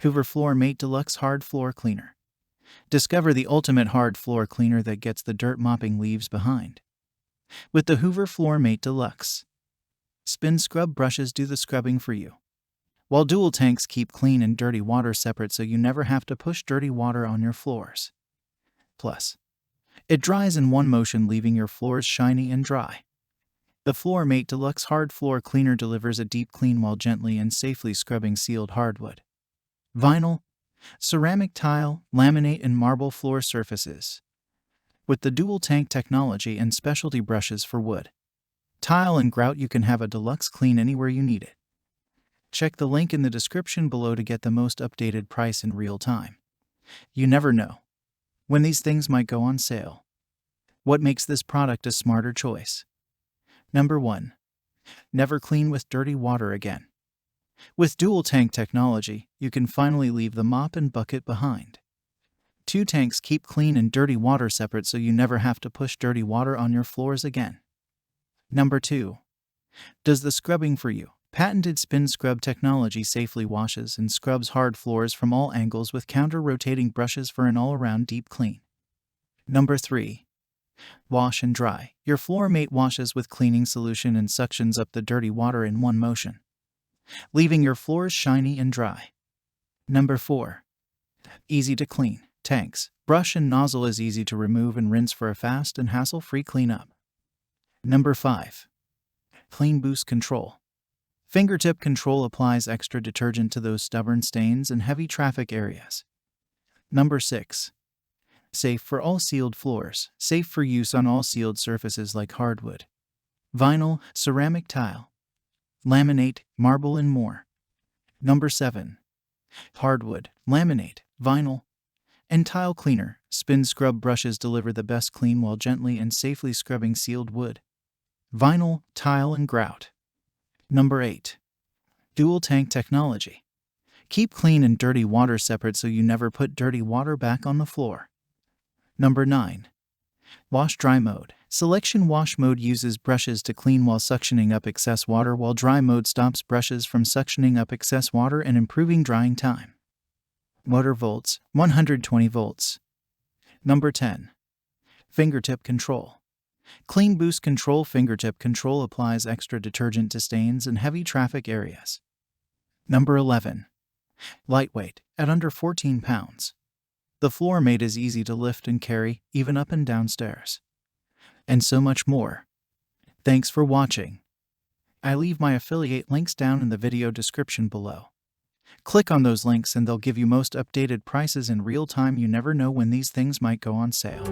Hoover FloorMate Deluxe Hard Floor Cleaner. Discover the ultimate hard floor cleaner that gets the dirt mopping leaves behind. With the Hoover FloorMate Deluxe, SpinScrub Brushes do the scrubbing for you, while dual tanks keep clean and dirty water separate so you never have to push dirty water on your floors. Plus, it dries in one motion, leaving your floors shiny and dry. The FloorMate Deluxe Hard Floor Cleaner delivers a deep clean while gently and safely scrubbing sealed hardwood, vinyl, ceramic tile, laminate, and marble floor surfaces. With the dual tank technology and specialty brushes for wood, tile, and grout, you can have a deluxe clean anywhere you need it. Check the link in the description below to get the most updated price in real time. You never know when these things might go on sale. What makes this product a smarter choice? Number 1. Never clean with dirty water again. With dual tank technology, you can finally leave the mop and bucket behind. 2 tanks keep clean and dirty water separate so you never have to push dirty water on your floors again. Number 2. Does the scrubbing for you. Patented SpinScrub Technology safely washes and scrubs hard floors from all angles with counter-rotating brushes for an all-around deep clean. Number 3. Wash and dry. Your FloorMate washes with cleaning solution and suctions up the dirty water in one motion, leaving your floors shiny and dry. Number 4. Easy to clean. Tanks, brush, and nozzle is easy to remove and rinse for a fast and hassle-free cleanup. Number 5. Clean Boost Control. Fingertip Control applies extra detergent to those stubborn stains and heavy traffic areas. Number 6. Safe for all sealed floors. Safe for use on all sealed surfaces like hardwood, vinyl, ceramic tile, laminate, marble, and more. Number 7. Hardwood, laminate, vinyl, and tile cleaner. SpinScrub Brushes deliver the best clean while gently and safely scrubbing sealed wood, vinyl, tile, and grout. Number 8. Dual tank technology. Keep clean and dirty water separate so you never put dirty water back on the floor. Number 9. Wash dry mode. Selection wash mode uses brushes to clean while suctioning up excess water, while dry mode stops brushes from suctioning up excess water and improving drying time. Motor volts, 120 volts. Number 10. Fingertip control. Clean Boost Control. Fingertip control applies extra detergent to stains and heavy traffic areas. Number 11. Lightweight, at under 14 pounds. The FloorMate is easy to lift and carry, even up and down stairs. And so much more. Thanks for watching. I leave my affiliate links down in the video description below. Click on those links and they'll give you most updated prices in real time. You never know when these things might go on sale.